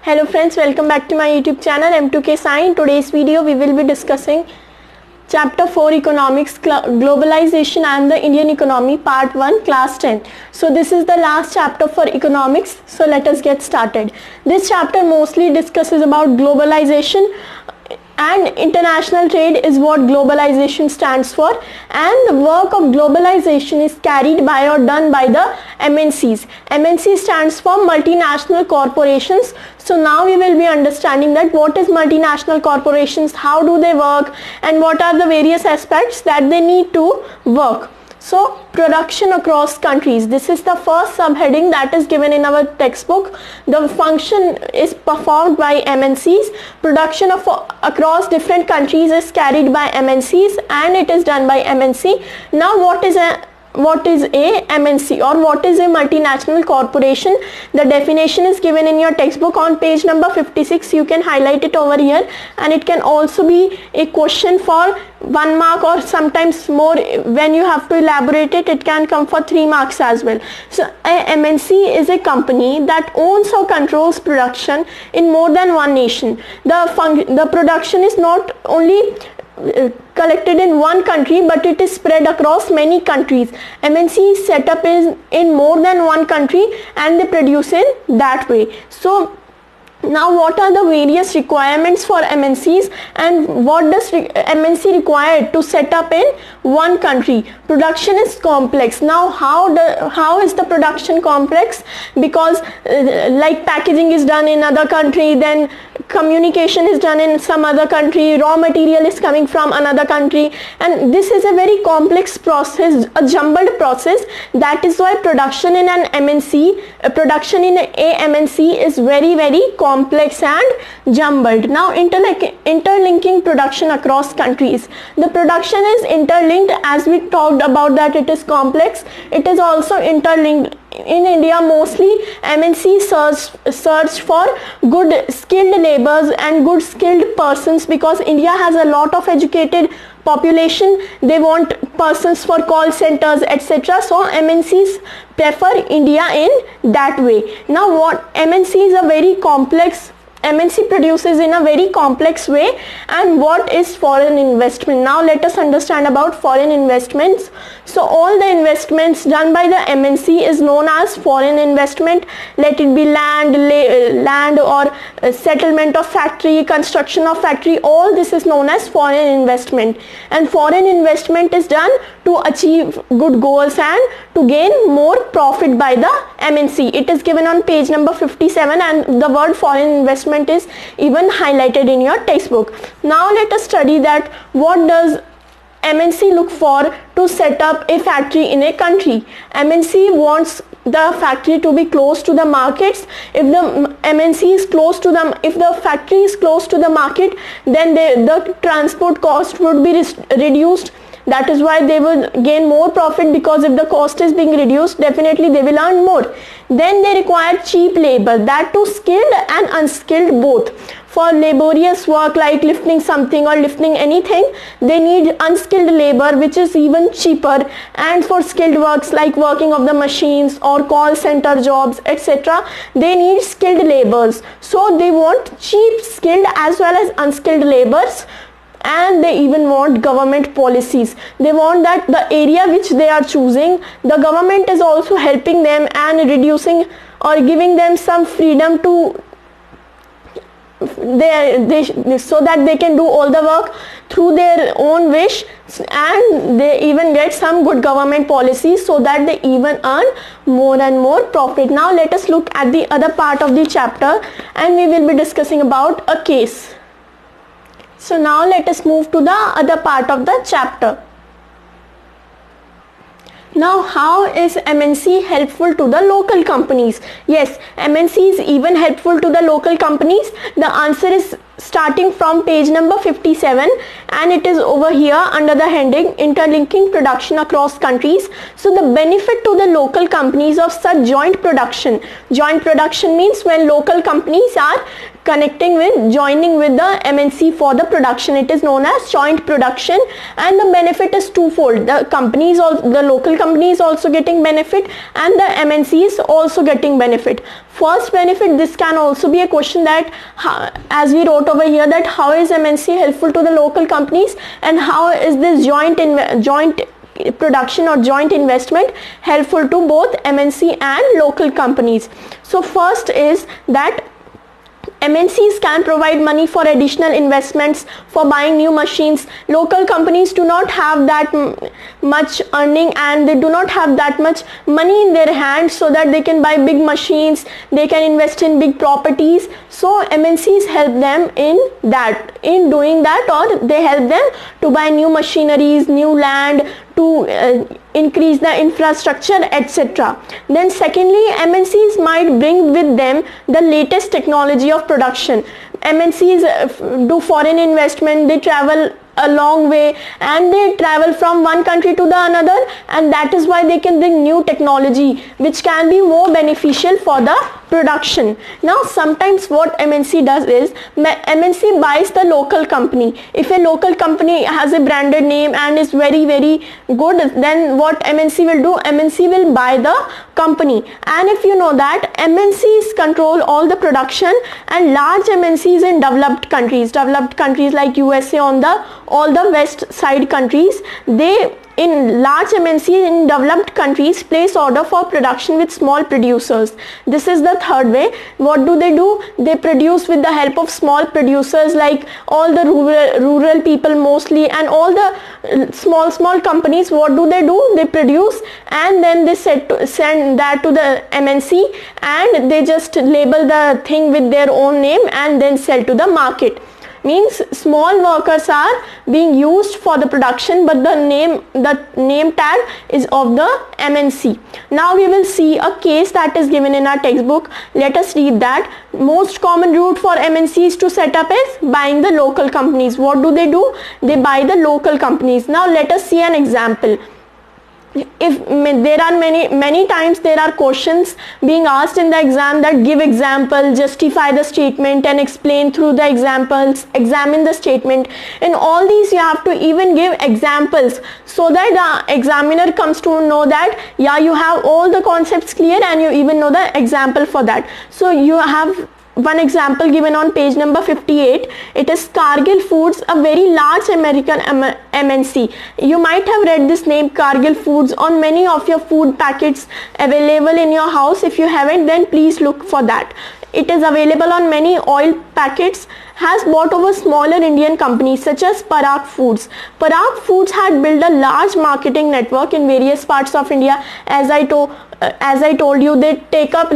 Hello friends, welcome back to my YouTube channel M2K Sai. In today's video we will be discussing Chapter 4 Economics, Globalization and the Indian Economy, Part 1, Class 10. So this is the last chapter for economics. So let us get started. This chapter mostly discusses about globalization, and international trade is what globalization stands for, and the work of globalization is carried by or done by the MNCs. MNC stands for multinational corporations. So now we will be understanding that what is multinational corporations, how do they work, and what are the various aspects that they need to work. So production across countries, this is the first subheading that is given in our textbook. The function is performed by MNCs. Production of across different countries is carried by MNCs and it is done by MNC. Now what is a MNC or what is a multinational corporation? The definition is given in your textbook on page number 56. You can highlight it over here, and it can also be a question for 1 mark or sometimes more. When you have to elaborate it, it can come for 3 marks as well. So a MNC is a company that owns or controls production in more than one nation. The production is not only collected in one country, but it is spread across many countries. MNC set up is in more than one country and they produce in that way. So now what are the various requirements for MNCs and what does MNC require to set up in one country? Production is complex. Now how is the production complex? Because like packaging is done in another country, then communication is done in some other country, raw material is coming from another country, and this is a very complex process, a jumbled process. That is why production in an MNC, production in a MNC is very complex and jumbled. Now interlinking production across countries. The production is interlinked, as we talked about that it is complex. It is also interlinked. In India, mostly MNC search for good skilled laborers and good skilled persons, because India has a lot of educated population. They want persons for call centers, etc. So MNCs prefer India in that way. Now what MNC is a very complex, MNC produces in a very complex way. And what is foreign investment? Now let us understand about foreign investments. So all the investments done by the MNC is known as foreign investment. Let it be land or settlement of factory, construction of factory, all this is known as foreign investment. And foreign investment is done to achieve good goals and to gain more profit by the MNC. It is given on page number 57 and the word foreign investment is even highlighted in your textbook. Now let us study that what does MNC look for to set up a factory in a country. MNC wants the factory to be close to the markets. If the MNC is close to them, if the factory is close to the market, then the transport cost would be reduced. That is why they will gain more profit, because if the cost is being reduced, definitely they will earn more. Then they require cheap labor, that too skilled and unskilled both. For laborious work like lifting something or lifting anything, they need unskilled labor, which is even cheaper. And for skilled works like working of the machines or call center jobs, etc., they need skilled laborers. So they want cheap skilled as well as unskilled laborers. And they even want government policies. They want that the area which they are choosing, the government is also helping them and reducing or giving them some freedom to so that they can do all the work through their own wish, and they even get some good government policies so that they even earn more and more profit. Now let us look at the other part of the chapter, and we will be discussing about a case. So now let us move to the other part of the chapter. Now how is MNC helpful to the local companies? Yes, MNC is even helpful to the local companies. The answer is starting from page number 57, and it is over here under the heading interlinking production across countries. So the benefit to the local companies of such joint production. Joint production means when local companies are connecting with, joining with the MNC for the production. It is known as joint production, and the benefit is twofold. The local company is also getting benefit, and the MNC is also getting benefit. First benefit, this can also be a question that, as we wrote over here, that how is MNC helpful to the local companies, and how is this joint production or joint investment helpful to both MNC and local companies. So first is that MNCs can provide money for additional investments, for buying new machines. Local companies do not have that much earning, and they do not have that much money in their hands so that they can buy big machines, they can invest in big properties. So MNCs help them in doing that, or they help them to buy new machineries, new land, to increase the infrastructure, etc. Then secondly, MNCs might bring with them the latest technology of production. MNCs do foreign investment, they travel a long way, and they travel from one country to the another, and that is why they can bring new technology which can be more beneficial for the production. Now sometimes what MNC does is, MNC buys the local company. If a local company has a branded name and is very good, then what MNC will do, MNC will buy the company. And if you know that MNCs control all the production, and large MNCs in developed countries like USA, all the west side countries, in large MNCs in developed countries place order for production with small producers. This is the third way. What do? They produce with the help of small producers, like all the rural people mostly, and all the small companies. What do? They produce, and then they send that to the MNC, and they just label the thing with their own name and then sell to the market. Means small workers are being used for the production, but the name tag is of the MNC. Now we will see a case that is given in our textbook. Let us read that. Most common route for MNCs to set up is buying the local companies. What do? They buy the local companies. Now let us see an example. If there are many times there are questions being asked in the exam that give example, justify the statement, and explain through the examples, examine the statement. In all these you have to even give examples, so that the examiner comes to know that yeah, you have all the concepts clear and you even know the example for that. So you have one example given on page number 58. It is Cargill Foods, a very large American MNC. You might have read this name Cargill Foods on many of your food packets available in your house. If you haven't, then please look for that. It is available on many oil packets. Has bought over smaller Indian companies such as Parag Foods. Parag Foods had built a large marketing network in various parts of India. As I told you, they take up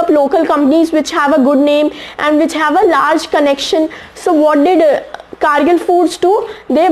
local companies which have a good name and which have a large connection. So what did Cargill Foods do? They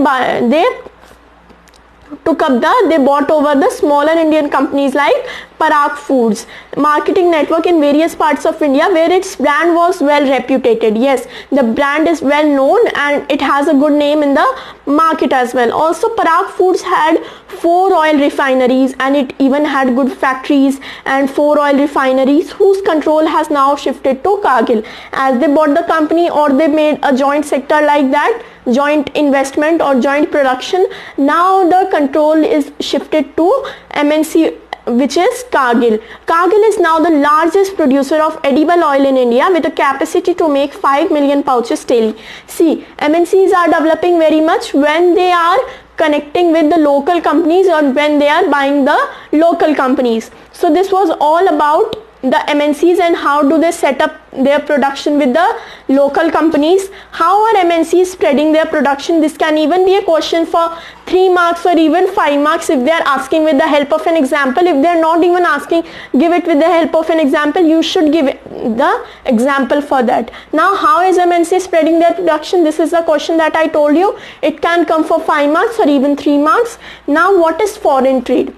bought over the smaller Indian companies like Parag Foods marketing network in various parts of India, where its brand was well reputed. Yes, the brand is well known and it has a good name in the market as well. Also, Parag Foods had 4 oil refineries, and it even had good factories and 4 oil refineries whose control has now shifted to Cargill. As they bought the company, or they made a joint sector like that, joint investment or joint production, now the control is shifted to MNC, which is Cargill. Cargill is now the largest producer of edible oil in India, with a capacity to make 5 million pouches daily. See, MNCs are developing very much when they are connecting with the local companies or when they are buying the local companies. So this was all about the MNCs and how do they set up their production with the local companies. How are MNCs spreading their production? This can even be a question for 3 marks or even 5 marks if they are asking with the help of an example. If they are not even asking, give it with the help of an example, you should give the example for that. Now, how is MNC spreading their production? This is the question that I told you. It can come for 5 marks or even 3 marks. Now, what is foreign trade?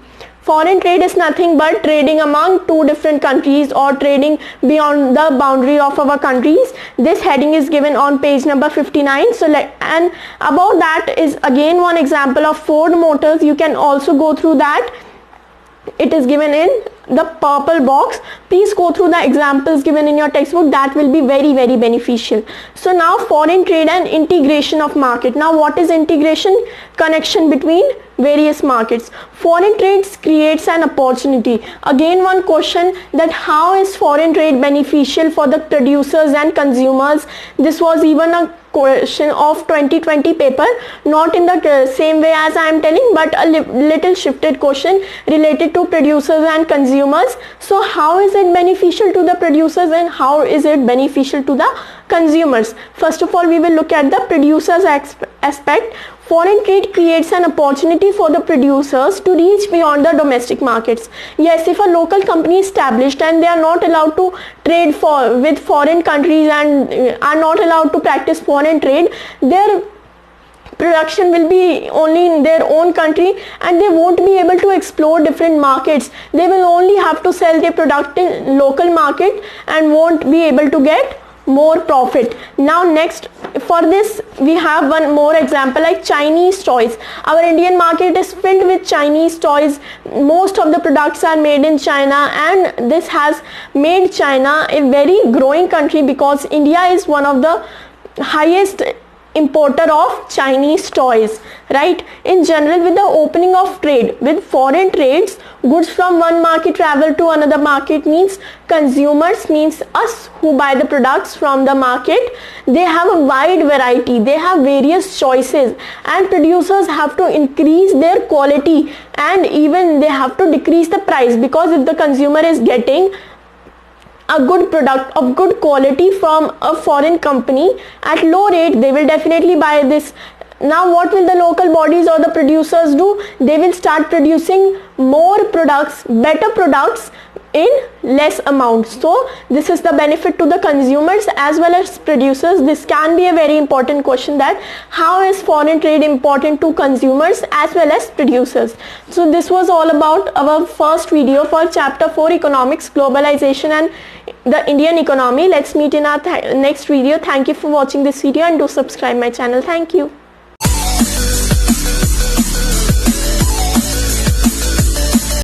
Foreign trade is nothing but trading among 2 different countries or trading beyond the boundary of our countries. This heading is given on page number 59. And about that is again one example of Ford Motors. You can also go through that. It is given in the purple box, please go through the examples given in your textbook. That will be very beneficial. So now foreign trade and integration of market. Now what is integration? Connection between various markets. Foreign trade creates an opportunity. Again one question, that how is foreign trade beneficial for the producers and consumers? This was even a question of 2020 paper, not in the same way as I am telling, but a little shifted question related to producers and consumers. So how is it beneficial to the producers and how is it beneficial to the consumers? First of all, we will look at the producers aspect. Foreign trade creates an opportunity for the producers to reach beyond the domestic markets. Yes, if a local company is established and they are not allowed to trade with foreign countries and are not allowed to practice foreign trade, their production will be only in their own country and they won't be able to explore different markets. They will only have to sell their product in local market and won't be able to get more profit. Now next, for this we have one more example, like Chinese toys. Our Indian market is filled with Chinese toys. Most of the products are made in China, and this has made China a very growing country because India is one of the highest importer of Chinese toys, right? In general, with the opening of trade, with foreign trades, goods from one market travel to another market, means consumers, means us who buy the products from the market, they have a wide variety, they have various choices, and producers have to increase their quality and even they have to decrease the price, because if the consumer is getting a good product of good quality from a foreign company at low rate, they will definitely buy this. Now what will the local bodies or the producers do? They will start producing more products, better products in less amount. So this is the benefit to the consumers as well as producers. This can be a very important question, that how is foreign trade important to consumers as well as producers. So this was all about our first video for chapter 4, economics, globalization and the Indian economy. Let's meet in our next video. Thank you for watching this video and do subscribe my channel. Thank you.